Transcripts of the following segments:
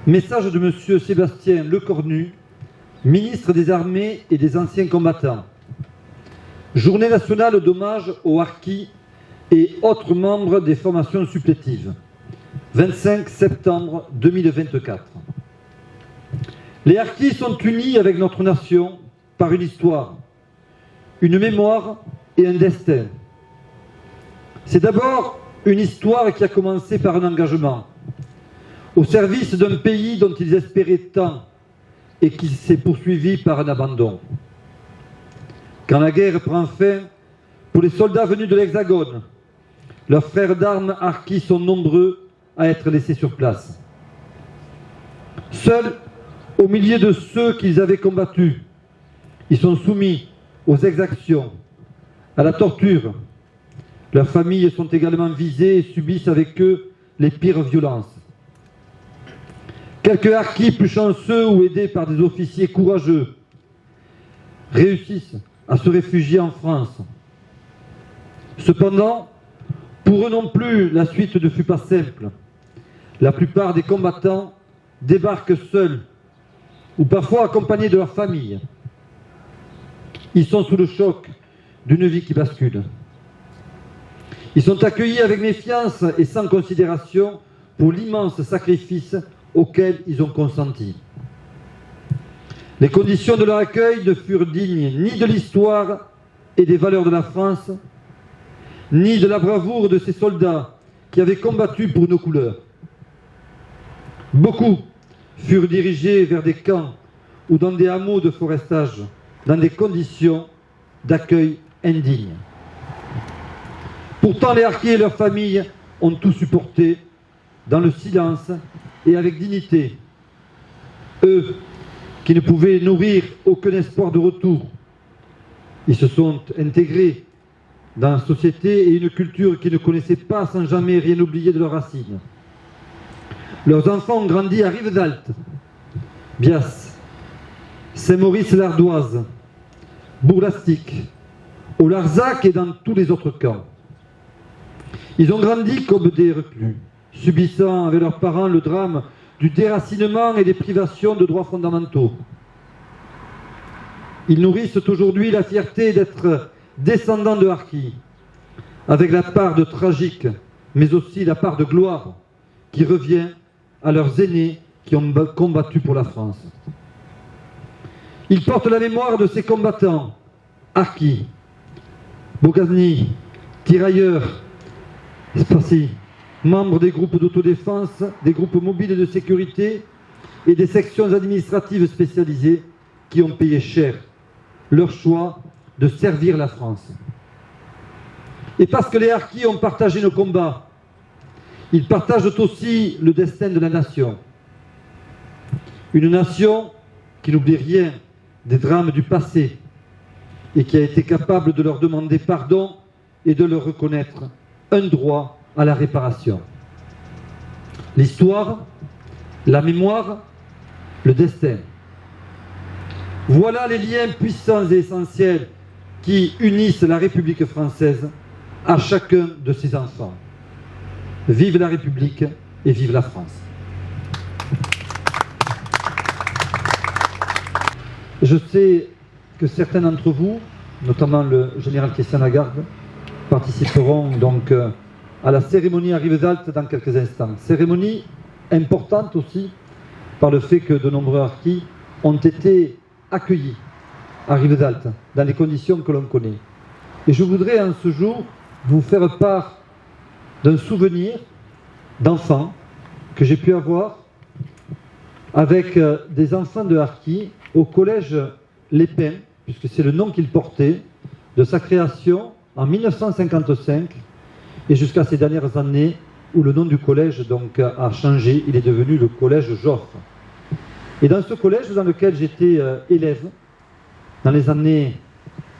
Message de M. Sébastien Lecornu, ministre des Armées et des Anciens Combattants. Journée nationale d'hommage aux harkis et autres membres des formations supplétives. 25 septembre 2024. Les harkis sont unis avec notre nation par une histoire, une mémoire et un destin. C'est d'abord une histoire qui a commencé par un engagement, au service d'un pays dont ils espéraient tant et qui s'est poursuivi par un abandon. Quand la guerre prend fin, pour les soldats venus de l'Hexagone, leurs frères d'armes harkis sont nombreux à être laissés sur place. Seuls, au milieu de ceux qu'ils avaient combattus, ils sont soumis aux exactions, à la torture. Leurs familles sont également visées et subissent avec eux les pires violences. Quelques harkis plus chanceux ou aidés par des officiers courageux réussissent à se réfugier en France. Cependant, pour eux non plus, la suite ne fut pas simple. La plupart des combattants débarquent seuls ou parfois accompagnés de leur famille. Ils sont sous le choc d'une vie qui bascule. Ils sont accueillis avec méfiance et sans considération pour l'immense sacrifice auquel ils ont consenti. Les conditions de leur accueil ne furent dignes ni de l'histoire et des valeurs de la France, ni de la bravoure de ces soldats qui avaient combattu pour nos couleurs. Beaucoup furent dirigés vers des camps ou dans des hameaux de forestage, dans des conditions d'accueil indignes. Pourtant, les harkis et leurs familles ont tout supporté dans le silence et avec dignité. Eux qui ne pouvaient nourrir aucun espoir de retour, ils se sont intégrés dans la société et une culture qu'ils ne connaissaient pas sans jamais rien oublier de leurs racines. Leurs enfants ont grandi à Rivesaltes, Bias, Saint-Maurice-l'Ardoise, Bourg-Lastic, au Larzac et dans tous les autres camps. Ils ont grandi comme des reclus, subissant avec leurs parents le drame du déracinement et des privations de droits fondamentaux. Ils nourrissent aujourd'hui la fierté d'être descendants de harkis, avec la part de tragique, mais aussi la part de gloire qui revient à leurs aînés qui ont combattu pour la France. Ils portent la mémoire de ces combattants, harkis, Bogazni, tirailleurs, Spassi, membres des groupes d'autodéfense, des groupes mobiles de sécurité et des sections administratives spécialisées qui ont payé cher leur choix de servir la France. Et parce que les harkis ont partagé nos combats, ils partagent aussi le destin de la nation. Une nation qui n'oublie rien des drames du passé et qui a été capable de leur demander pardon et de leur reconnaître un droit à la réparation. L'histoire, la mémoire, le destin. Voilà les liens puissants et essentiels qui unissent la République française à chacun de ses enfants. Vive la République et vive la France. Je sais que certains d'entre vous, notamment le général Christian Lagarde, participeront donc à la cérémonie à Rivesaltes dans quelques instants. Cérémonie importante aussi par le fait que de nombreux harkis ont été accueillis à Rivesaltes dans les conditions que l'on connaît. Et je voudrais en ce jour vous faire part d'un souvenir d'enfant que j'ai pu avoir avec des enfants de harkis au collège Les Pins, puisque c'est le nom qu'il portait, de sa création en 1955 et jusqu'à ces dernières années où le nom du collège donc a changé, il est devenu le collège Joffre. Et dans ce collège dans lequel j'étais élève, dans les années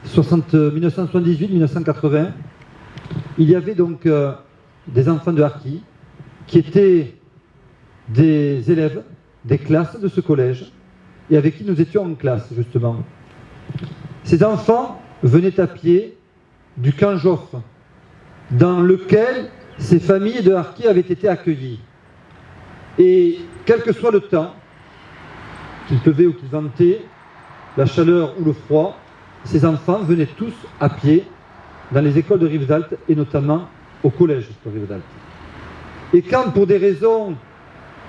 1978-1980, il y avait donc des enfants de harkis qui étaient des élèves des classes de ce collège et avec qui nous étions en classe justement. Ces enfants venaient à pied du camp Joffre, dans lequel ces familles de harkis avaient été accueillies. Et quel que soit le temps, qu'il pleuvait ou qu'il ventait, la chaleur ou le froid, ces enfants venaient tous à pied dans les écoles de Rivesaltes et notamment au collège de Rivesaltes. Et quand, pour des raisons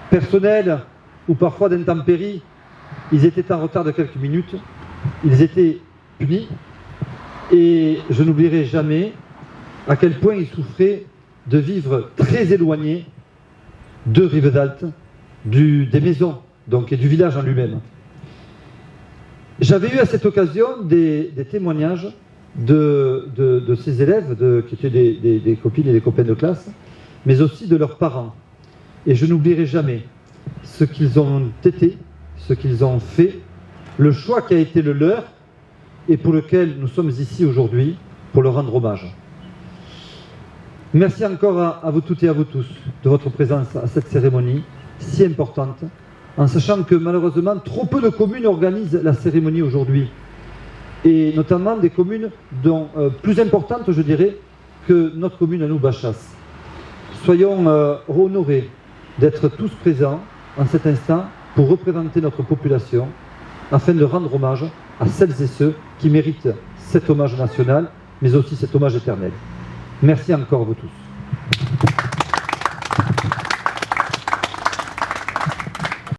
personnelles ou parfois d'intempéries, ils étaient en retard de quelques minutes, ils étaient punis. Et je n'oublierai jamais à quel point ils souffraient de vivre très éloignés de Rivesaltes, des maisons donc, et du village en lui-même. J'avais eu à cette occasion des témoignages de ces élèves qui étaient des copines et des copains de classe, mais aussi de leurs parents. Et je n'oublierai jamais ce qu'ils ont été, ce qu'ils ont fait, le choix qui a été le leur et pour lequel nous sommes ici aujourd'hui pour leur rendre hommage. Merci encore à vous toutes et à vous tous de votre présence à cette cérémonie si importante, en sachant que malheureusement trop peu de communes organisent la cérémonie aujourd'hui, et notamment des communes dont, plus importantes, je dirais, que notre commune à nous, Bachas. Soyons honorés d'être tous présents en cet instant pour représenter notre population, afin de rendre hommage à celles et ceux qui méritent cet hommage national, mais aussi cet hommage éternel. Merci encore à vous tous.